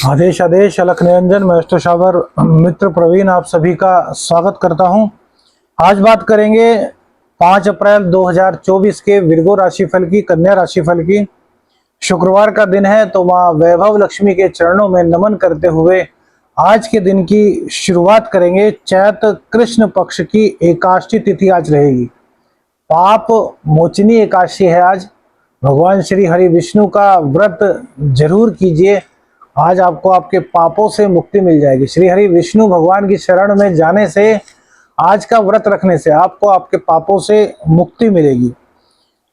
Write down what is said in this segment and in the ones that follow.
आदेश आदेश अलख निरंजन मैं शावर मित्र प्रवीण आप सभी का स्वागत करता हूं। आज बात करेंगे 5 अप्रैल 2024 के विर्गो राशिफल की, कन्या राशिफल की। शुक्रवार का दिन है तो मां वैभव लक्ष्मी के चरणों में नमन करते हुए आज के दिन की शुरुआत करेंगे। चैत कृष्ण पक्ष की एकादशी तिथि आज रहेगी। पाप मोचनी एकादशी है आज। भगवान श्री हरि विष्णु का व्रत जरूर कीजिए। आज आपको आपके पापों से मुक्ति मिल जाएगी। श्री हरि विष्णु भगवान की शरण में जाने से, आज का व्रत रखने से आपको आपके पापों से मुक्ति मिलेगी।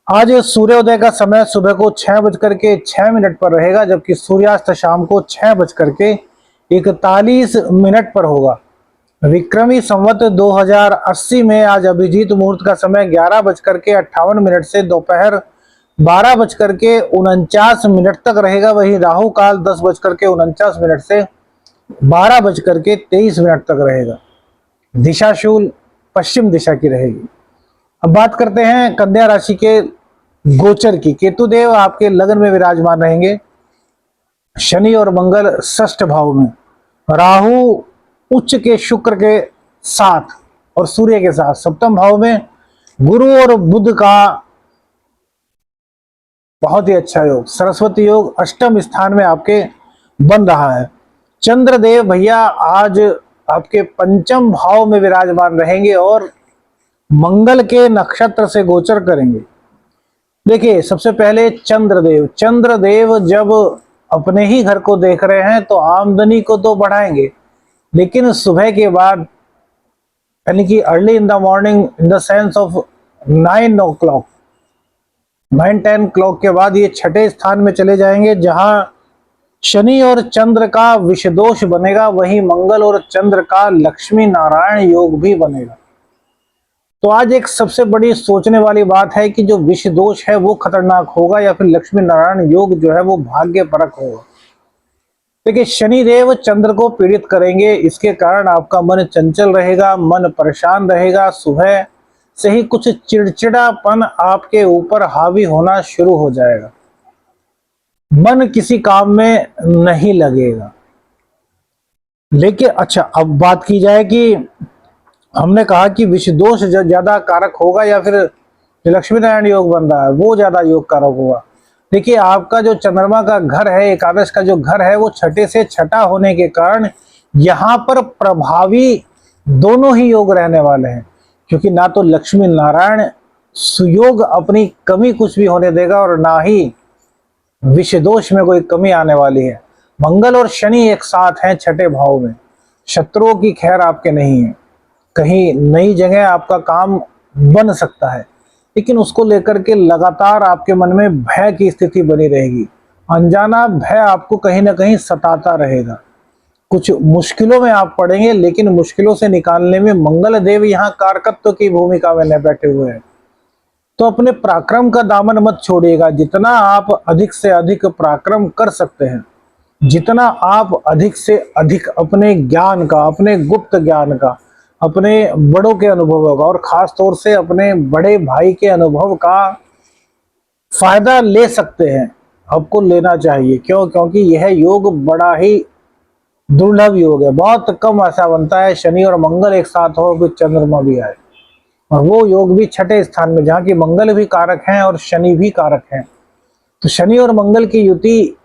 आज सूर्योदय का समय सुबह को 6:06 पर रहेगा, जबकि सूर्यास्त शाम को 6:41 पर होगा। विक्रमी संवत 2080 में आज अभिजीत मुहूर्त का समय 11:58 से दोपहर 12:49 तक रहेगा। वही राहु काल 10:49 से 12:23 तक रहेगा। दिशा शूल पश्चिम दिशा की रहेगी। अब बात करते हैं कन्या राशि के गोचर की। केतुदेव आपके लग्न में विराजमान रहेंगे। शनि और मंगल षष्ठ भाव में, राहु उच्च के शुक्र के साथ और सूर्य के साथ सप्तम भाव में, गुरु और बुध का बहुत ही अच्छा योग, सरस्वती योग अष्टम स्थान में आपके बन रहा है। चंद्रदेव भैया आज आपके पंचम भाव में विराजमान रहेंगे और मंगल के नक्षत्र से गोचर करेंगे। देखिए, सबसे पहले चंद्रदेव जब अपने ही घर को देख रहे हैं तो आमदनी को तो बढ़ाएंगे, लेकिन सुबह के बाद यानी कि early in the morning, in the sense of 9-10 clock के बाद ये छठे स्थान में चले जाएंगे, जहां शनि और चंद्र का विषदोष बनेगा। वहीं मंगल और चंद्र का लक्ष्मी नारायण योग भी बनेगा। तो आज एक सबसे बड़ी सोचने वाली बात है कि जो विषदोष है वो खतरनाक होगा या फिर लक्ष्मी नारायण योग जो है वो भाग्य परक होगा। देखिए, शनिदेव चंद्र को पीड़ित करेंगे, इसके कारण आपका मन चंचल रहेगा, मन परेशान रहेगा। सुबह से ही कुछ चिड़चिड़ापन आपके ऊपर हावी होना शुरू हो जाएगा। मन किसी काम में नहीं लगेगा। लेकिन अच्छा, अब बात की जाए कि हमने कहा कि विषदोष ज्यादा कारक होगा या फिर लक्ष्मी नारायण योग बन रहा है वो ज्यादा योग कारक होगा। देखिए, आपका जो चंद्रमा का घर है, एकादश का जो घर है, वो छठे से छठा होने के कारण यहाँ पर प्रभावी दोनों ही योग रहने वाले हैं, क्योंकि ना तो लक्ष्मी नारायण सुयोग अपनी कमी कुछ भी होने देगा और ना ही विषदोष में कोई कमी आने वाली है। मंगल और शनि एक साथ हैं छठे भाव में। शत्रुओं की खैर आपके नहीं है। कहीं नई जगह आपका काम बन सकता है, लेकिन उसको लेकर के लगातार आपके मन में भय की स्थिति बनी रहेगी। अनजाना भय आपको कहीं ना कहीं सताता रहेगा। कुछ मुश्किलों में आप पड़ेंगे, लेकिन मुश्किलों से निकालने में मंगल देव यहाँ कारकत्व की भूमिका में न बैठे हुए हैं। तो अपने पराक्रम का दामन मत छोड़िएगा। जितना आप अधिक से अधिक पराक्रम कर सकते हैं, जितना आप अधिक से अधिक अपने ज्ञान का, अपने गुप्त ज्ञान का, अपने बड़ों के अनुभवों का और खास तौर से अपने बड़े भाई के अनुभव का फायदा ले सकते हैं, आपको लेना चाहिए। क्योंकि यह योग बड़ा ही दुर्लभ योग है। बहुत कम ऐसा बनता है शनि और मंगल एक साथ हो, कोई चंद्रमा भी आए, और वो योग भी छठे स्थान में, जहाँ की मंगल भी कारक हैं और शनि भी कारक हैं। तो शनि और मंगल की युति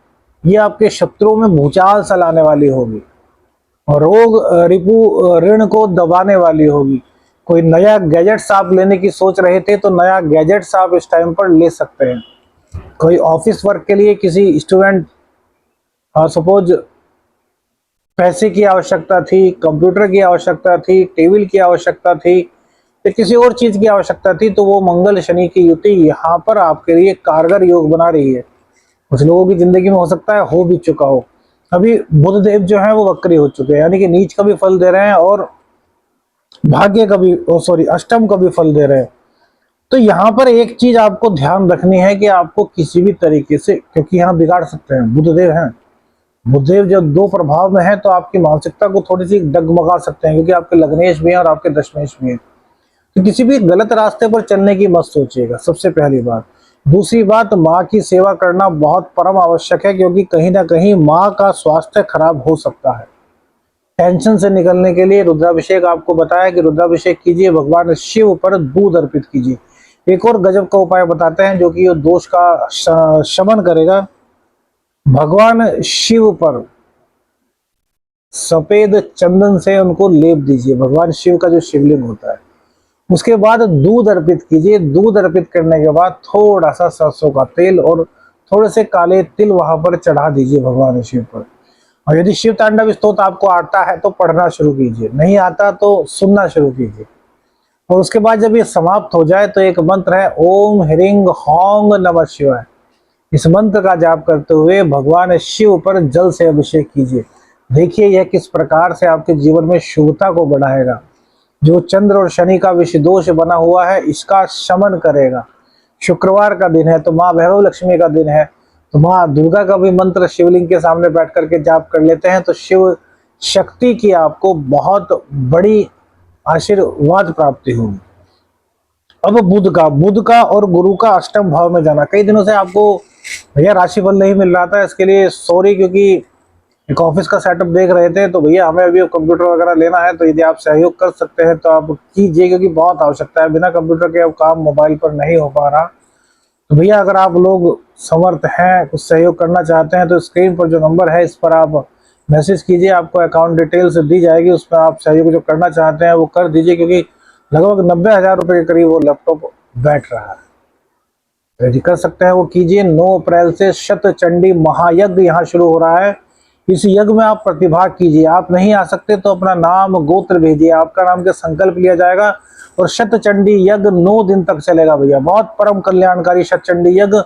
ये आपके शत्रुओं में भूचाल सा लाने वाली होगी और रोग रिपु ऋण को दबाने वाली होगी। कोई नया गैजेट्स आप लेने की सोच रहे थे तो नया गैजेट्स आप इस टाइम पर ले सकते हैं। कोई ऑफिस वर्क के लिए किसी स्टूडेंट सपोज पैसे की आवश्यकता थी, कंप्यूटर की आवश्यकता थी, टेबल की आवश्यकता थी या किसी और चीज की आवश्यकता थी, तो वो मंगल शनि की युति यहाँ पर आपके लिए कारगर योग बना रही है। कुछ लोगों की जिंदगी में हो सकता है हो भी चुका हो। अभी बुध देव जो है वो वक्री हो चुके हैं, यानी कि नीच का भी फल दे रहे हैं और भाग्य का भी अष्टम का भी फल दे रहे हैं। तो यहाँ पर एक चीज आपको ध्यान रखनी है कि आपको किसी भी तरीके से, क्योंकि यहाँ बिगाड़ सकते हैं, बुधदेव हैं। बुधदेव जब दो प्रभाव में है तो आपकी मानसिकता को थोड़ी सी डगमगा सकते हैं, क्योंकि आपके लग्नेश भी हैं और आपके दशमेश भी हैं। तो किसी भी गलत रास्ते पर चलने की मत सोचिएगा, सबसे पहली बात। दूसरी बात, माँ की सेवा करना बहुत परम आवश्यक है, क्योंकि कहीं ना कहीं माँ का स्वास्थ्य खराब हो सकता है। टेंशन से निकलने के लिए रुद्राभिषेक आपको बताया कि रुद्राभिषेक कीजिए, भगवान शिव पर दूध अर्पित कीजिए। एक और गजब का उपाय बताते हैं जो कि ये दोष का शमन करेगा। भगवान शिव पर सफेद चंदन से उनको लेप दीजिए, भगवान शिव का जो शिवलिंग होता है। उसके बाद दूध अर्पित कीजिए। दूध अर्पित करने के बाद थोड़ा सा सरसों का तेल और थोड़े से काले तिल वहां पर चढ़ा दीजिए भगवान शिव पर। और यदि शिव तांडव स्तोत्र आपको आता है तो पढ़ना शुरू कीजिए, नहीं आता तो सुनना शुरू कीजिए। और उसके बाद जब ये समाप्त हो जाए तो एक मंत्र है, ओम ह्रीं हौं नमः शिवाय। इस मंत्र का जाप करते हुए भगवान शिव पर जल से अभिषेक कीजिए। देखिए यह किस प्रकार से आपके जीवन में शुभता को बढ़ाएगा। जो चंद्र और शनि का विषदोष बना हुआ है इसका शमन करेगा। शुक्रवार का दिन है तो माँ वैभव लक्ष्मी का दिन है, तो माँ दुर्गा का भी मंत्र शिवलिंग के सामने बैठ करके जाप कर लेते हैं तो शिव शक्ति की आपको बहुत बड़ी आशीर्वाद प्राप्ति होगी। अब बुध का और गुरु का अष्टम भाव में जाना। कई दिनों से आपको भैया राशिफल नहीं मिल रहा था, इसके लिए सॉरी, क्योंकि एक ऑफिस का सेटअप देख रहे थे तो भैया हमें अभी कंप्यूटर वगैरह लेना है, तो यदि आप सहयोग कर सकते हैं तो आप कीजिए, क्योंकि बहुत आवश्यकता है। बिना कंप्यूटर के अब काम मोबाइल पर नहीं हो पा रहा। तो भैया अगर आप लोग समर्थ हैं, कुछ सहयोग करना चाहते हैं तो स्क्रीन पर जो नंबर है इस पर आप मैसेज कीजिए, आपको अकाउंट डिटेल्स दी जाएगी, उस पर आप सहयोग जो करना चाहते हैं वो कर दीजिए, क्योंकि लगभग 90,000 रुपये के करीब वो लैपटॉप बैठ रहा है। तो यदि कर सकते हैं वो कीजिए। 9 अप्रैल से शतचंडी महायज्ञ यहाँ शुरू हो रहा है। इस यज्ञ में आप प्रतिभाग कीजिए। आप नहीं आ सकते तो अपना नाम गोत्र भेजिए, आपका नाम के संकल्प लिया जाएगा और शतचंडी यज्ञ 9 दिन तक चलेगा भैया। बहुत परम कल्याणकारी शतचंडी यज्ञ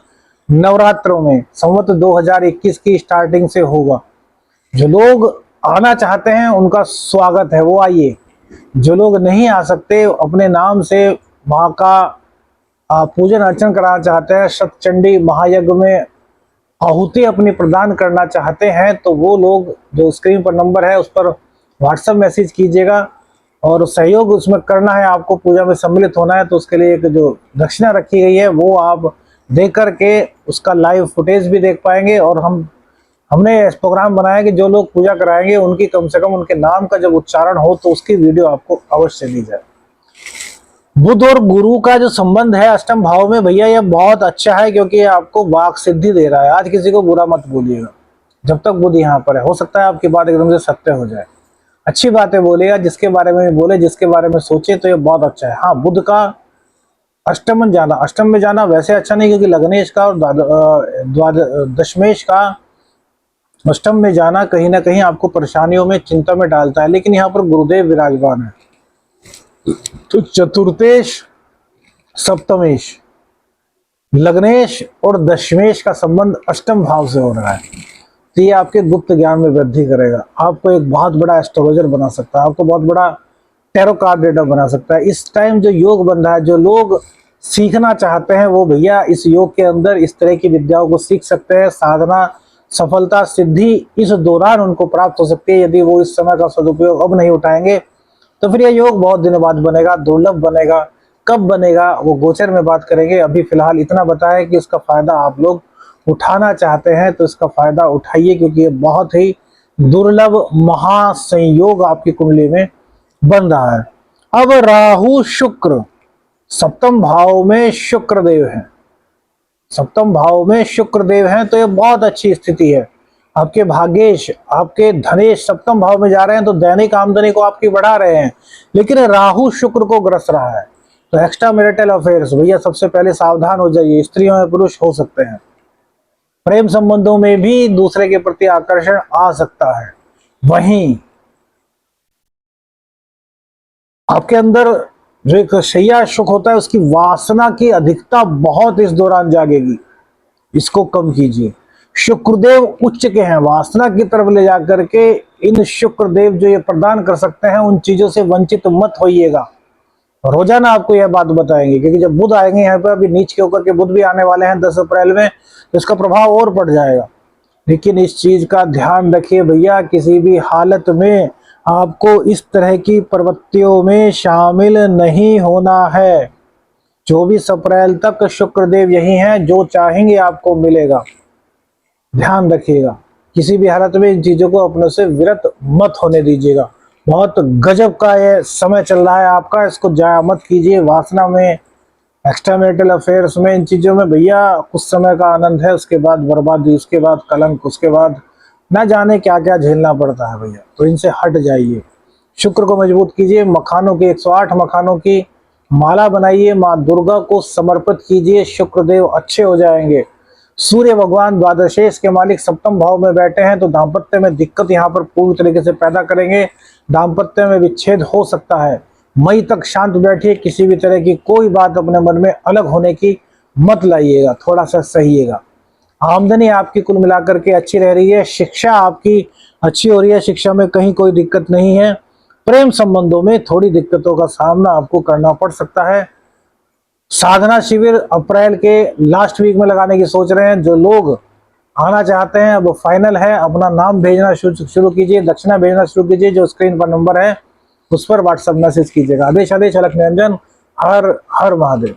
नवरात्रों में संवत 2021 की स्टार्टिंग से होगा। जो लोग आना चाहते हैं उनका स्वागत है, वो आइए। जो लोग नहीं आ सकते, अपने नाम से माँ का पूजन अर्चन कराना चाहते हैं, शतचंडी महायज्ञ में आहुति अपनी प्रदान करना चाहते हैं, तो वो लोग जो स्क्रीन पर नंबर है उस पर व्हाट्सएप मैसेज कीजिएगा और सहयोग उसमें करना है, आपको पूजा में सम्मिलित होना है। तो उसके लिए एक जो दक्षिणा रखी गई है वो आप देख करके उसका लाइव फुटेज भी देख पाएंगे। और हमने इस प्रोग्राम बनाया कि जो लोग पूजा कराएंगे उनकी कम से कम उनके नाम का जब उच्चारण हो तो उसकी वीडियो आपको अवश्य दी जाए। बुध और गुरु का जो संबंध है अष्टम भाव में भैया ये बहुत अच्छा है, क्योंकि ये आपको वाक सिद्धि दे रहा है। आज किसी को बुरा मत बोलिएगा जब तक बुध यहाँ पर है, हो सकता है आपकी बात एकदम से सत्य हो जाए। अच्छी बातें बोलेगा, जिसके बारे में बोले, जिसके बारे में सोचे, तो ये बहुत अच्छा है। हाँ, बुध का अष्टम में जाना वैसे अच्छा नहीं, क्योंकि लग्नेश का और दशमेश का अष्टम में जाना कहीं ना कहीं आपको परेशानियों में, चिंता में डालता है। लेकिन यहाँ पर गुरुदेव विराजमान है तो चतुर्थेश, सप्तमेश, लग्नेश और दशमेश का संबंध अष्टम भाव से हो रहा है, तो ये आपके गुप्त ज्ञान में वृद्धि करेगा। आपको एक बहुत बड़ा एस्ट्रोलॉजर बना सकता है, आपको बहुत बड़ा टैरो कार्ड रीडर बना सकता है। इस टाइम जो योग बन रहा है, जो लोग सीखना चाहते हैं वो भैया इस योग के अंदर इस तरह की विद्याओं को सीख सकते हैं। साधना, सफलता, सिद्धि इस दौरान उनको प्राप्त हो सकती है। यदि वो इस समय का सदुपयोग अब नहीं उठाएंगे तो फिर यह योग बहुत दिनों बाद बनेगा, दुर्लभ बनेगा। कब बनेगा वो गोचर में बात करेंगे। अभी फिलहाल इतना बताया कि इसका फायदा आप लोग उठाना चाहते हैं तो इसका फायदा उठाइए, क्योंकि ये बहुत ही दुर्लभ महासंयोग आपकी कुंडली में बन रहा है। अब राहु शुक्र सप्तम भाव में शुक्र देव है, सप्तम भाव में शुक्र देव हैं, तो ये बहुत अच्छी स्थिति है। आपके भाग्येश, आपके धनेश सप्तम भाव में जा रहे हैं तो दैनिक आमदनी को आपकी बढ़ा रहे हैं। लेकिन राहु शुक्र को ग्रस रहा है तो एक्स्ट्रा मैरिटल अफेयर्स भैया सबसे पहले सावधान हो जाइए। स्त्रियों में पुरुष हो सकते हैं, प्रेम संबंधों में भी दूसरे के प्रति आकर्षण आ सकता है। वहीं आपके अंदर जो एक शैया सुख होता है उसकी वासना की अधिकता बहुत इस दौरान जागेगी, इसको कम कीजिए। शुक्रदेव उच्च के हैं, वासना की तरफ ले जाकर के इन शुक्रदेव जो ये प्रदान कर सकते हैं उन चीजों से वंचित मत होइएगा। रोजाना आपको यह बात बताएंगे, क्योंकि जब बुध आएंगे यहाँ पर, अभी नीच के होकर के बुध भी आने वाले हैं 10 अप्रैल में, तो इसका प्रभाव और पड़ जाएगा। लेकिन इस चीज का ध्यान रखिए भैया, किसी भी हालत में आपको इस तरह की प्रवृत्तियों में शामिल नहीं होना है। 24 अप्रैल तक शुक्रदेव यही हैं, जो चाहेंगे आपको मिलेगा। ध्यान रखिएगा, किसी भी हालत में इन चीजों को अपने से विरत मत होने दीजिएगा। बहुत गजब का ये समय चल रहा है आपका, इसको जाया मत कीजिए। वासना में, एक्स्ट्रा मैरिटल अफेयर्स में, इन चीजों में भैया कुछ समय का आनंद है, उसके बाद बर्बादी, उसके बाद कलंक, उसके बाद ना जाने क्या क्या झेलना पड़ता है भैया। तो इनसे हट जाइए, शुक्र को मजबूत कीजिए। मखानों की 108 मखानों की माला बनाइए, माँ दुर्गा को समर्पित कीजिए, शुक्रदेव अच्छे हो जाएंगे। सूर्य भगवान द्वादशेश के मालिक सप्तम भाव में बैठे हैं, तो दाम्पत्य में दिक्कत यहाँ पर पूरी तरीके से पैदा करेंगे। दाम्पत्य में विच्छेद हो सकता है। मई तक शांत बैठिए, किसी भी तरह की कोई बात अपने मन में अलग होने की मत लाइएगा, थोड़ा सा सहिएगा। आमदनी आपकी कुल मिलाकर के अच्छी रह रही है। शिक्षा आपकी अच्छी हो रही है, शिक्षा में कहीं कोई दिक्कत नहीं है। प्रेम संबंधों में थोड़ी दिक्कतों का सामना आपको करना पड़ सकता है। साधना शिविर अप्रैल के लास्ट वीक में लगाने की सोच रहे हैं। जो लोग आना चाहते हैं, अब फाइनल है, अपना नाम भेजना शुरू कीजिए, दक्षिणा भेजना शुरू कीजिए। जो स्क्रीन पर नंबर है उस पर व्हाट्सएप मैसेज कीजिएगा। आदेश आदेश अलख निरंजन। हर हर महादेव।